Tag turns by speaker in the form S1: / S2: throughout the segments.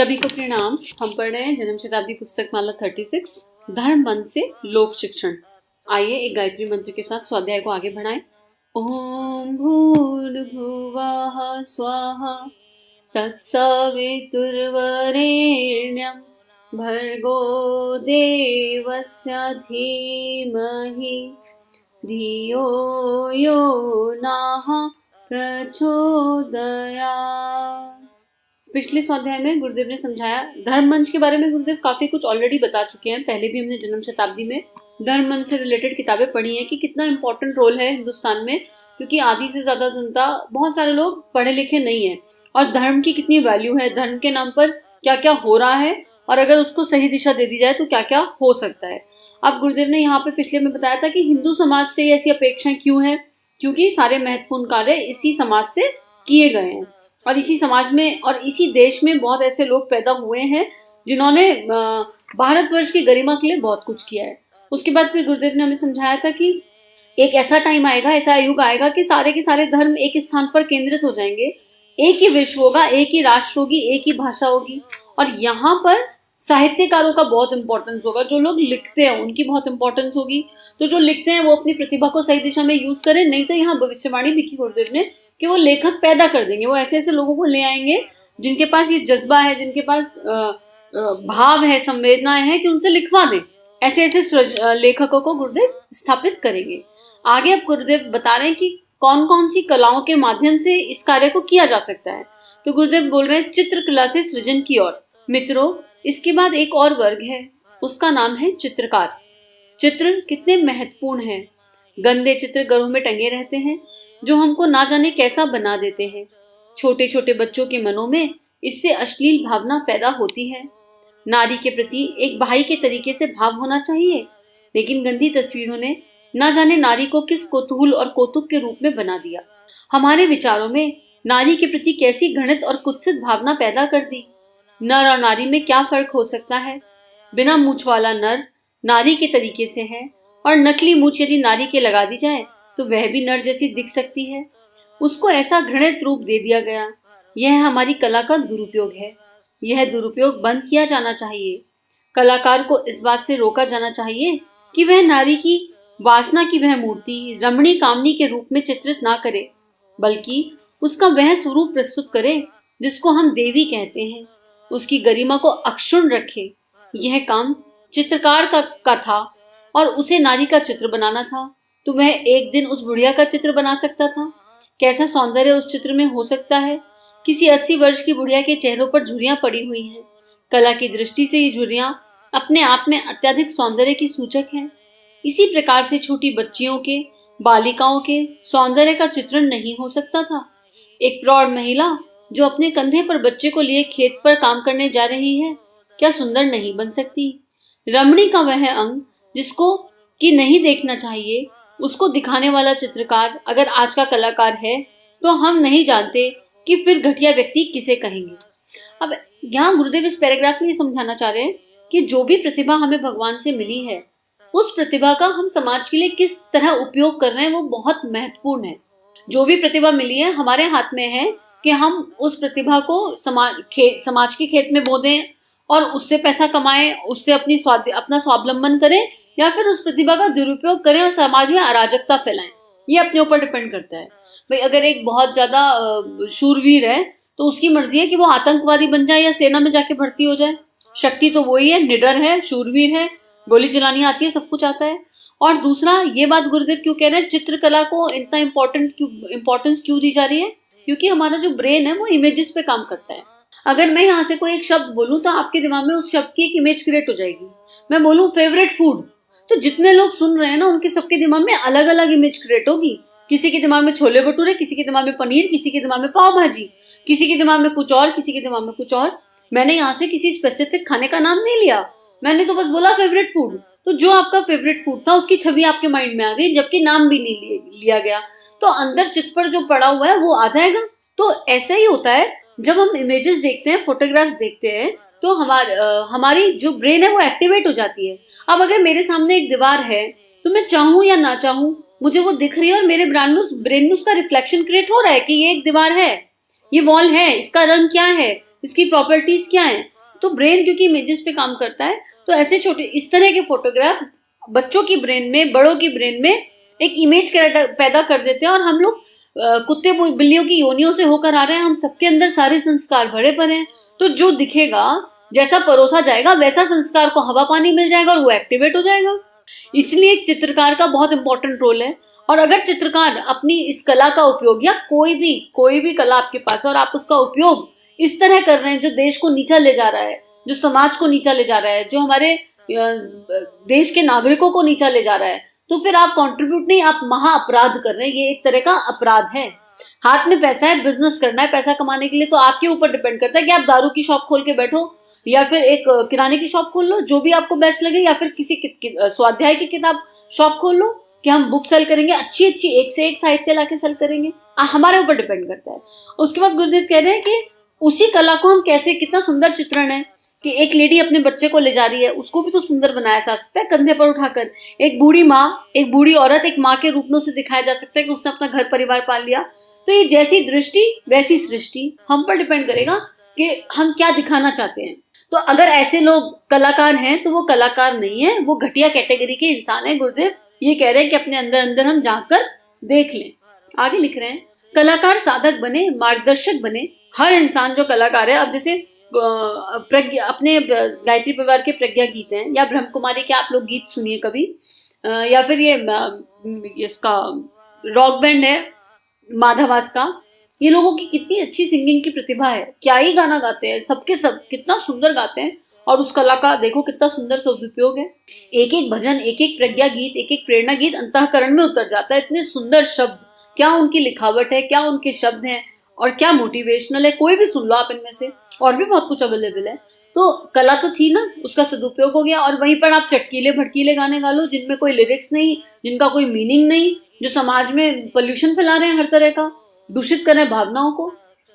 S1: सभी को प्रणाम। हम पढ़ रहे हैं जन्म शताब्दी पुस्तक माला 36 धर्म मंच से लोक शिक्षण। आइए एक गायत्री मंत्र के साथ स्वाध्याय को आगे बढ़ाएं। ओम भूर्भुवः स्वाहा तत्सवितुर्वरेण्यं भर्गो देवस्य धीमहि धियो यो नः प्रचोदयात्। पिछले स्वाध्याय में गुरुदेव ने समझाया धर्म मंच के बारे में। गुरुदेव काफी कुछ ऑलरेडी बता चुके हैं। पहले भी हमने जन्म शताब्दी में धर्म मंच से रिलेटेड किताबें पढ़ी हैं कि कितना इंपॉर्टेंट रोल है हिंदुस्तान में, क्योंकि आधी से ज्यादा जनता, बहुत सारे लोग पढ़े लिखे नहीं है, और धर्म की कितनी वैल्यू है, धर्म के नाम पर क्या क्या हो रहा है, और अगर उसको सही दिशा दे दी जाए तो क्या क्या हो सकता है। अब गुरुदेव ने यहाँ पे पिछले में बताया था कि हिंदू समाज से ऐसी अपेक्षाएं क्यों है, क्योंकि सारे महत्वपूर्ण कार्य इसी समाज से किए गए हैं, और इसी समाज में और इसी देश में बहुत ऐसे लोग पैदा हुए हैं जिन्होंने भारतवर्ष की गरिमा के लिए बहुत कुछ किया है। उसके बाद फिर गुरुदेव ने हमें समझाया था कि एक ऐसा टाइम आएगा, ऐसा युग आएगा कि सारे के सारे धर्म एक स्थान पर केंद्रित हो जाएंगे, एक ही विश्व होगा, एक ही राष्ट्र होगी, एक ही भाषा होगी, और यहाँ पर साहित्यकारों का बहुत इंपॉर्टेंस होगा। जो लोग लिखते हैं उनकी बहुत इंपॉर्टेंस होगी। तो जो लिखते हैं वो अपनी प्रतिभा को सही दिशा में यूज करें, नहीं तो यहाँ भविष्यवाणी भी की गुरुदेव ने कि वो लेखक पैदा कर देंगे। वो ऐसे ऐसे लोगों को ले आएंगे जिनके पास ये जज्बा है, जिनके पास भाव है, संवेदनाएं हैं, कि उनसे लिखवा दें। ऐसे ऐसे लेखकों को गुरुदेव स्थापित करेंगे। आगे अब गुरुदेव बता रहे हैं कि कौन कौन सी कलाओं के माध्यम से इस कार्य को किया जा सकता है। तो गुरुदेव बोल रहे हैं चित्रकला से सृजन की ओर। मित्रों, इसके बाद एक और वर्ग है, उसका नाम है चित्रकार। चित्र कितने महत्वपूर्ण हैं। गंदे चित्र घरों में टंगे रहते हैं जो हमको ना जाने कैसा बना देते हैं। छोटे छोटे बच्चों के मनों में इससे अश्लील भावना पैदा होती है। नारी के प्रति एक भाई के तरीके से भाव होना चाहिए, लेकिन गंदी तस्वीरों ने ना जाने नारी को किस कौतूहल और कौतुक के रूप में बना दिया। हमारे विचारों में नारी के प्रति कैसी घृणित और कुत्सित भावना पैदा कर दी। नर और नारी में क्या फर्क हो सकता है। बिना मूछ वाला नर नारी के तरीके से है, और नकली मूछ यदि नारी के लगा दी जाए तो वह भी नर जैसी दिख सकती है। उसको ऐसा घृणित रूप दे दिया गया। यह हमारी कला का दुरुपयोग है। यह दुरुपयोग बंद किया जाना चाहिए। कलाकार को इस बात से रोका जाना चाहिए कि वह नारी की वासना की वह मूर्ति रमणी कामनी के रूप में चित्रित ना करे, बल्कि उसका वह स्वरूप प्रस्तुत करे जिसको हम देवी कहते हैं। उसकी गरिमा को अक्षुण्ण रखे। यह काम चित्रकार का था, और उसे नारी का चित्र बनाना था तो वह एक दिन उस बुढ़िया का चित्र बना सकता था। कैसा सौंदर्य उस चित्र में हो सकता है। किसी 80 वर्ष की बुढ़िया के चेहरों पर झुर्रियां पड़ी हुई हैं। कला की दृष्टि से ये झुर्रियां अपने आप में अत्यधिक सौंदर्य की सूचक हैं। इसी प्रकार से छोटी बच्चियों के, बालिकाओं के सौंदर्य का चित्रण नहीं हो सकता था। एक प्रौढ़ महिला जो अपने कंधे पर बच्चे को लिए खेत पर काम करने जा रही है, क्या सुंदर नहीं बन सकती। रमणी का वह अंग जिसको कि नहीं देखना चाहिए, उसको दिखाने वाला चित्रकार अगर आज का कलाकार है तो हम नहीं जानते कि फिर घटिया व्यक्ति किसे कहेंगे। अब यहाँ गुरुदेव इस पैराग्राफ में ये समझाना चाह रहे हैं कि जो भी प्रतिभा हमें भगवान से मिली है, उस प्रतिभा का हम समाज के लिए किस तरह उपयोग कर रहे हैं वो बहुत महत्वपूर्ण है। जो भी प्रतिभा मिली है हमारे हाथ में है कि हम उस प्रतिभा को समाज के खेत में बो दें और उससे पैसा कमाएं, उससे अपना स्वावलंबन करें, या फिर उस प्रतिभा का दुरुपयोग करें और समाज में अराजकता फैलाएं। ये अपने ऊपर डिपेंड करता है। भाई अगर एक बहुत ज्यादा शूरवीर है तो उसकी मर्जी है कि वो आतंकवादी बन जाए या सेना में जाके भर्ती हो जाए। शक्ति तो वही है, निडर है, शूरवीर है, गोली चलानी आती है, सब कुछ आता है। और दूसरा, ये बात गुरुदेव क्यों कह रहे हैं चित्रकला को इतना इम्पोर्टेंस क्यों दी जा रही है, क्योंकि हमारा जो ब्रेन है वो इमेजेस पे काम करता है। अगर मैं यहाँ से कोई एक शब्द बोलूं तो आपके दिमाग में उस शब्द की एक इमेज क्रिएट हो जाएगी। मैं बोलूं फेवरेट फूड, तो जितने लोग सुन रहे हैं ना उनके सबके दिमाग में अलग अलग इमेज क्रिएट होगी। किसी के दिमाग में छोले भटूरे, किसी के दिमाग में पनीर, किसी के दिमाग में पाव भाजी, किसी के दिमाग में कुछ और, किसी के दिमाग में कुछ और। मैंने यहाँ से किसी स्पेसिफिक खाने का नाम नहीं लिया, मैंने तो बस बोला फेवरेट फूड। तो जो आपका फेवरेट फूड था उसकी छवि आपके माइंड में आ गई, जबकि नाम भी नहीं लिया गया, तो अंदर चित्त पर जो पड़ा हुआ है वो आ जाएगा। तो ऐसा ही होता है जब हम इमेजेस देखते हैं, फोटोग्राफ्स देखते हैं, तो हमारी जो ब्रेन है वो एक्टिवेट हो जाती है। अब अगर मेरे सामने एक दीवार है तो मैं चाहूं या ना चाहूं मुझे वो दिख रही है, और मेरे ब्रेन में उसका रिफ्लेक्शन क्रिएट हो रहा है कि ये एक दीवार है, ये वॉल है, इसका रंग क्या है, इसकी प्रॉपर्टीज क्या है। तो ब्रेन क्योंकि इमेजेस पे काम करता है, तो ऐसे छोटे इस तरह के फोटोग्राफ बच्चों की ब्रेन में, बड़ों की ब्रेन में एक इमेज पैदा कर देते हैं। और हम लोग कुत्ते बिल्लियों की योनियों से होकर आ रहे हैं, हम सबके अंदर सारे संस्कार भरे पड़े हैं। तो जो दिखेगा, जैसा परोसा जाएगा, वैसा संस्कार को हवा पानी मिल जाएगा और वो एक्टिवेट हो जाएगा। इसलिए एक चित्रकार का बहुत इंपॉर्टेंट रोल है। और अगर चित्रकार अपनी इस कला का उपयोग, या कोई भी कला आपके पास है और आप उसका उपयोग इस तरह कर रहे हैं जो देश को नीचा ले जा रहा है, जो समाज को नीचा ले जा रहा है, जो हमारे देश के नागरिकों को नीचा ले जा रहा है, तो फिर आप कंट्रीब्यूट नहीं, आप महा अपराध कर रहे हैं। ये एक तरह का अपराध है। हाथ में पैसा है, बिजनेस करना है पैसा कमाने के लिए, तो आपके ऊपर डिपेंड करता है कि आप दारू की शॉप खोल के बैठो या फिर एक किराने की शॉप खोल लो, जो भी आपको बेस्ट लगे, या फिर किसी स्वाध्याय की किताब शॉप खोल लो कि हम बुक सेल करेंगे, अच्छी एक से एक साहित्य लाके सेल करेंगे। हमारे ऊपर डिपेंड करता है। उसके बाद गुरुदेव कह रहे हैं कि उसी कला को हम कैसे, कितना सुंदर चित्रण है कि एक लेडी अपने बच्चे को ले जा रही है, उसको भी तो सुंदर बनाया जा सकता है कंधे पर उठाकर। एक बूढ़ी माँ, एक बूढ़ी औरत एक माँ के रूप में उसे दिखाया जा सकता है कि उसने अपना घर परिवार पाल लिया। तो ये जैसी दृष्टि वैसी सृष्टि, हम पर डिपेंड करेगा कि हम क्या दिखाना चाहते हैं। तो अगर ऐसे लोग कलाकार हैं तो वो कलाकार नहीं है, वो घटिया कैटेगरी के इंसान है। गुरुदेव ये कह रहे हैं कि अपने अंदर अंदर हम झांककर देख लें। आगे लिख रहे हैं, कलाकार साधक बने, मार्गदर्शक बने। हर इंसान जो कलाकार है, अब जैसे प्रज्ञा, अपने गायत्री परिवार के प्रज्ञा गीत हैं, या ब्रह्म कुमारी के आप लोग गीत सुनिए कभी, या फिर ये इसका रॉक बैंड है माधवास का, ये लोगों की कितनी अच्छी सिंगिंग की प्रतिभा है, क्या ही गाना गाते हैं, सबके सब कितना सुंदर गाते हैं। और उस कला का देखो कितना सुंदर सदुपयोग है। एक एक भजन, एक एक प्रज्ञा गीत, एक एक प्रेरणा गीत अंतःकरण में उतर जाता है। इतने सुंदर शब्द, क्या उनकी लिखावट है, क्या उनके शब्द हैं, और क्या मोटिवेशनल है। कोई भी सुन लो आप इनमें से, और भी बहुत कुछ अवेलेबल है। तो कला तो थी ना, उसका सदुपयोग हो गया। और वहीं पर आप चटकीले भटकीले गाने गा लो जिनमें कोई लिरिक्स नहीं, जिनका कोई मीनिंग नहीं, जो समाज में पोल्यूशन फैला रहे हैं, हर तरह का दूषित कर रहे हैं भावनाओं को।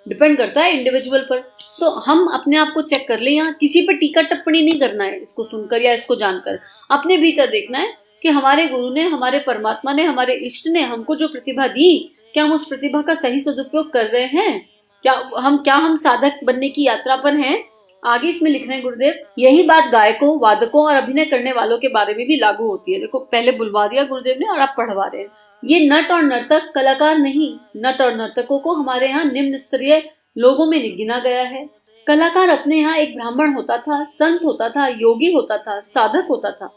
S1: डिपेंड करता है इंडिविजुअल पर। तो हम अपने आप को चेक कर ले, यहाँ किसी पर टीका टिप्पणी नहीं करना है इसको सुनकर या इसको जानकर। अपने भीतर देखना है कि हमारे गुरु ने, हमारे परमात्मा ने, हमारे इष्ट ने हमको जो प्रतिभा दी, क्या हम उस प्रतिभा का सही सदुपयोग कर रहे हैं? क्या हम साधक बनने की यात्रा पर हैं? आगे इसमें लिख रहे हैं गुरुदेव, यही बात गायकों, वादकों और अभिनय करने वालों के बारे में भी लागू होती है। देखो पहले बुलवा दिया गुरुदेव ने और आप पढ़वा रहे हैं। ये नट और नर्तक कलाकार नहीं, नट और नर्तकों को हमारे यहाँ निम्न स्तरीय लोगों में गिना गया है। कलाकार अपने यहाँ एक ब्राह्मण होता था, संत होता था, योगी होता था, साधक होता था।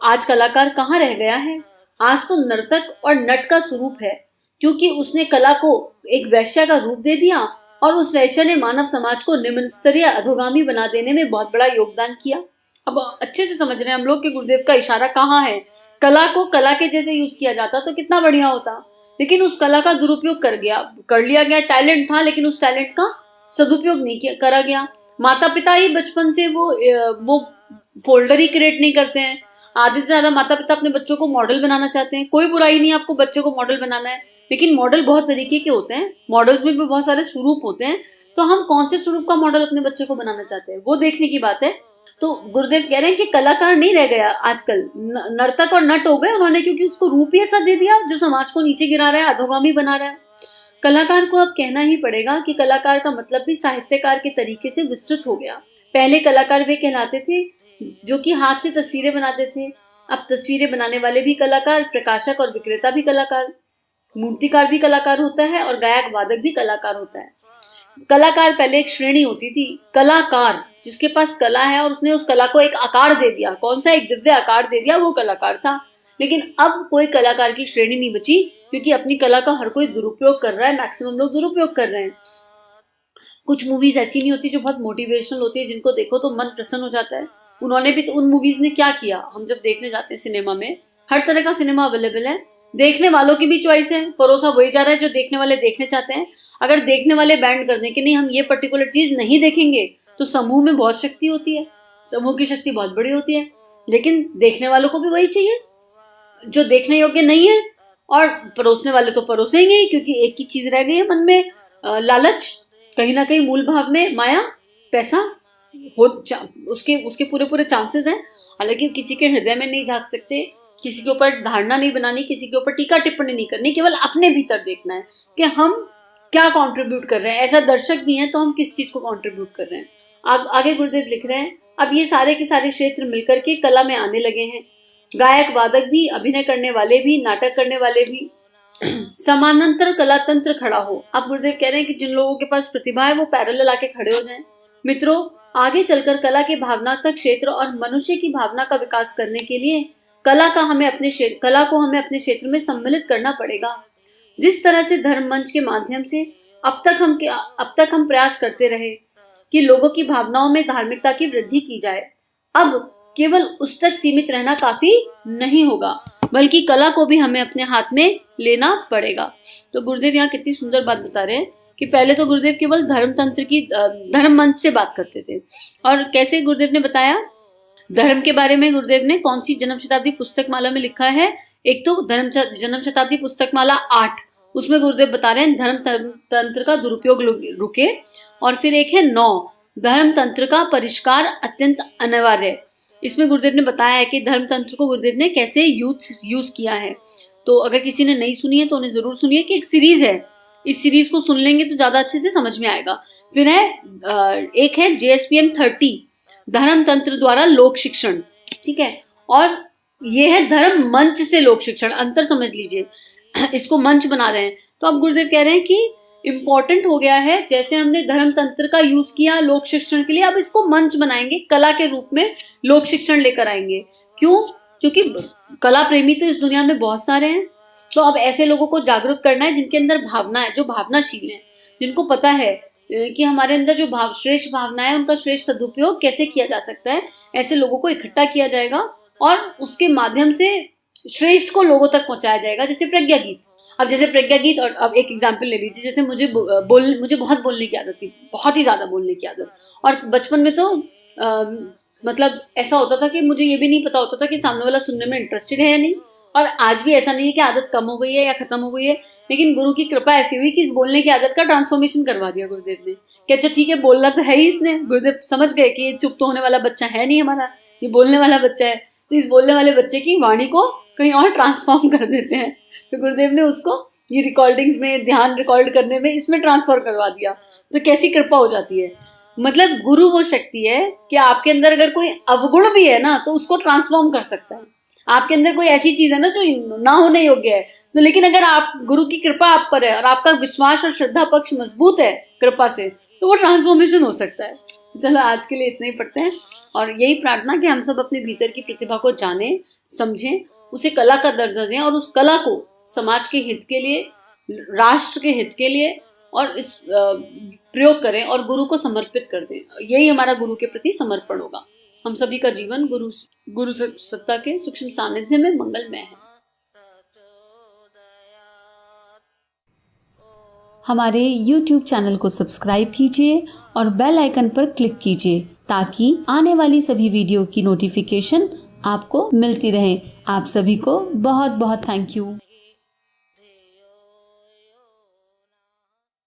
S1: आज कलाकार कहाँ रह गया है? आज तो नर्तक और नट का स्वरूप है, क्योंकि उसने कला को एक वैश्या का रूप दे दिया और उस वैश्या ने मानव समाज को निम्न स्तरीय अधोगामी बना देने में बहुत बड़ा योगदान किया। अब अच्छे से समझ रहे हैं हम लोग कि गुरुदेव का इशारा कहाँ है। कला को कला के जैसे यूज किया जाता तो कितना बढ़िया होता, लेकिन उस कला का दुरुपयोग कर लिया गया। टैलेंट था लेकिन उस टैलेंट का सदुपयोग नहीं करा गया। माता पिता ही बचपन से वो फोल्डर ही क्रिएट नहीं करते हैं। आधे से ज्यादा माता पिता अपने बच्चों को मॉडल बनाना चाहते हैं। कोई बुराई नहीं आपको बच्चे को मॉडल बनाना है, लेकिन मॉडल बहुत तरीके के होते हैं, मॉडल्स में भी बहुत सारे स्वरूप होते हैं। तो हम कौन से स्वरूप का मॉडल अपने बच्चे को बनाना चाहते हैं, वो देखने की बात है। तो गुरुदेव कह रहे हैं कि कलाकार नहीं रह गया आजकल, नर्तक और नट हो गए उन्होंने, क्योंकि उसको रूप ही ऐसा दे दिया जो समाज को नीचे गिरा रहा है, अधोगामी बना रहा है। कलाकार को अब कहना ही पड़ेगा कि कलाकार का मतलब भी साहित्यकार के तरीके से विस्तृत हो गया। पहले कलाकार वे कहलाते थे जो कि हाथ से तस्वीरें बनाते थे। अब तस्वीरें बनाने वाले भी कलाकार, प्रकाशक और विक्रेता भी कलाकार, मूर्तिकार भी कलाकार होता है और गायक वादक भी कलाकार होता है। कलाकार पहले एक श्रेणी होती थी, कलाकार जिसके पास कला है और उसने उस कला को एक आकार दे दिया, कौन सा, एक दिव्य आकार दे दिया, वो कलाकार था। लेकिन अब कोई कलाकार की श्रेणी नहीं बची, क्योंकि अपनी कला का हर कोई दुरुपयोग कर रहा है। मैक्सिमम लोग दुरुपयोग कर रहे हैं। कुछ मूवीज ऐसी नहीं होती जो बहुत मोटिवेशनल होती है, जिनको देखो तो मन प्रसन्न हो जाता है। उन्होंने भी तो, उन मूवीज ने क्या किया, हम जब देखने जाते हैं सिनेमा में, हर तरह का सिनेमा अवेलेबल है, देखने वालों की भी चॉइस है, परोसा वही जा रहा है जो देखने वाले देखने चाहते हैं। अगर देखने वाले बैंड कर दें कि नहीं हम ये पर्टिकुलर चीज नहीं देखेंगे, तो समूह में बहुत शक्ति होती है, समूह की शक्ति बहुत बड़ी होती है। लेकिन देखने वालों को भी वही चाहिए जो देखने योग्य नहीं है, और परोसने वाले तो परोसेंगे ही, क्योंकि एक ही चीज रह गई है मन में, लालच, कहीं ना कहीं मूल भाव में माया, पैसा हो, उसके पूरे पूरे चांसेस हैं। हालांकि किसी के हृदय में नहीं झांक सकते, किसी के ऊपर धारणा नहीं बनानी, किसी के ऊपर टीका टिप्पणी नहीं करनी, केवल अपने भीतर देखना है कि हम क्या कंट्रीब्यूट कर रहे हैं। ऐसा दर्शक भी है तो हम किस चीज को कंट्रीब्यूट कर रहे हैं। आगे गुरुदेव लिख रहे हैं, अब ये सारे के सारे क्षेत्र मिलकर के कला में आने लगे हैं। गायक वादक भी, अभिनय करने वाले भी, नाटक करने वाले भी, समानांतर कला तंत्र खड़ा हो। अब गुरुदेव कह रहे हैं कि जिन लोगों के पास प्रतिभा है वो पैरेलल आके खड़े हो जाएं। मित्रों, आगे चलकर कला के भावनात्मक क्षेत्र और मनुष्य की भावना का विकास करने के लिए कला को हमें अपने क्षेत्र में सम्मिलित करना पड़ेगा। जिस तरह से धर्म मंच के माध्यम से अब तक हम प्रयास करते रहे कि लोगों की भावनाओं में धार्मिकता की वृद्धि की जाए, अब केवल उस तक सीमित रहना काफी नहीं होगा, बल्कि कला को भी हमें अपने हाथ में लेना पड़ेगा। तो गुरुदेव यहाँ कितनी सुंदर बात बता रहे हैं कि पहले तो गुरुदेव केवल धर्म मंच से बात करते थे। और कैसे गुरुदेव ने बताया, धर्म के बारे में गुरुदेव ने कौन सी जन्म शताब्दी पुस्तक माला में लिखा है? एक तो जन्म शताब्दी पुस्तक माला 8, उसमें गुरुदेव बता रहे हैं धर्म तंत्र का दुरुपयोग रुके। और फिर एक है 9, धर्म तंत्र का परिष्कार अत्यंत अनिवार्य। इसमें गुरुदेव ने बताया है कि धर्म तंत्र को गुरुदेव ने कैसे यूज किया है। तो अगर किसी ने नहीं सुनी है तो उन्हें जरूर सुनिए कि एक सीरीज है, इस सीरीज को सुन लेंगे तो ज्यादा अच्छे से समझ में आएगा। फिर है एक है JSPM 30, धर्म तंत्र द्वारा लोक शिक्षण, ठीक है। और ये है धर्म मंच से लोक शिक्षण, अंतर समझ लीजिए, इसको मंच बना रहे हैं। तो अब गुरुदेव कह रहे हैं कि इम्पोर्टेंट हो गया है, जैसे हमने धर्म तंत्र का यूज किया लोक शिक्षण के लिए, अब इसको मंच बनाएंगे, कला के रूप में लोक शिक्षण लेकर आएंगे। क्यों? क्योंकि कला प्रेमी तो इस दुनिया में बहुत सारे हैं। तो अब ऐसे लोगों को जागरूक करना है जिनके अंदर भावना है, जो भावनाशील है, जिनको पता है कि हमारे अंदर जो श्रेष्ठ भावना है उनका श्रेष्ठ सदुपयोग कैसे किया जा सकता है। ऐसे लोगों को इकट्ठा किया जाएगा और उसके माध्यम से श्रेष्ठ को लोगों तक पहुंचाया जाएगा। जैसे प्रज्ञा गीत, अब जैसे प्रज्ञा गीत, और अब एक एग्जाम्पल ले लीजिए, जैसे मुझे बहुत बोलने की आदत थी, बहुत ही ज्यादा बोलने की आदत। और बचपन में तो मतलब ऐसा होता था कि मुझे ये भी नहीं पता होता था कि सामने वाला सुनने में इंटरेस्टेड है या नहीं। और आज भी ऐसा नहीं है कि आदत कम हो गई है या खत्म हो गई है, लेकिन गुरु की कृपा ऐसी हुई कि इस बोलने की आदत का ट्रांसफॉर्मेशन करवा दिया गुरुदेव ने कि अच्छा ठीक है, बोलना तो है ही इसने। गुरुदेव समझ गए कि ये चुप तो होने वाला बच्चा है नहीं हमारा, ये बोलने वाला बच्चा है, तो इस बोलने वाले बच्चे की वाणी को कहीं और ट्रांसफॉर्म कर देते हैं। तो गुरुदेव ने उसको ये रिकॉर्डिंग्स में, ध्यान रिकॉर्ड करने में, इसमें ट्रांसफर करवा दिया। तो कैसी कृपा हो जाती है। मतलब गुरु वो शक्ति है कि आपके अंदर अगर कोई अवगुण भी है ना तो उसको ट्रांसफॉर्म कर सकता है। आपके अंदर कोई ऐसी चीज है ना जो ना होने योग्य है, तो लेकिन अगर आप गुरु की कृपा आप पर है और आपका विश्वास और श्रद्धा पक्ष मजबूत है कृपा से, तो वो ट्रांसफॉर्मेशन हो सकता है। चलो आज के लिए इतना ही पढ़ते हैं, और यही प्रार्थना कि हम सब अपने भीतर की प्रतिभा को जाने, समझें, उसे कला का दर्जा दें और उस कला को समाज के हित के लिए, राष्ट्र के हित के लिए और इस प्रयोग करें और गुरु को समर्पित कर दें। यही हमारा गुरु के प्रति समर्पण होगा। हम सभी का जीवन गुरु सत्ता के सूक्ष्म सानिध्य में मंगलमय है।
S2: हमारे YouTube चैनल को सब्सक्राइब कीजिए और बेल आइकन पर क्लिक कीजिए ताकि आने वाली सभी वीडियो की नोटिफिकेशन आपको मिलती रहे। आप सभी को बहुत बहुत थैंक यू।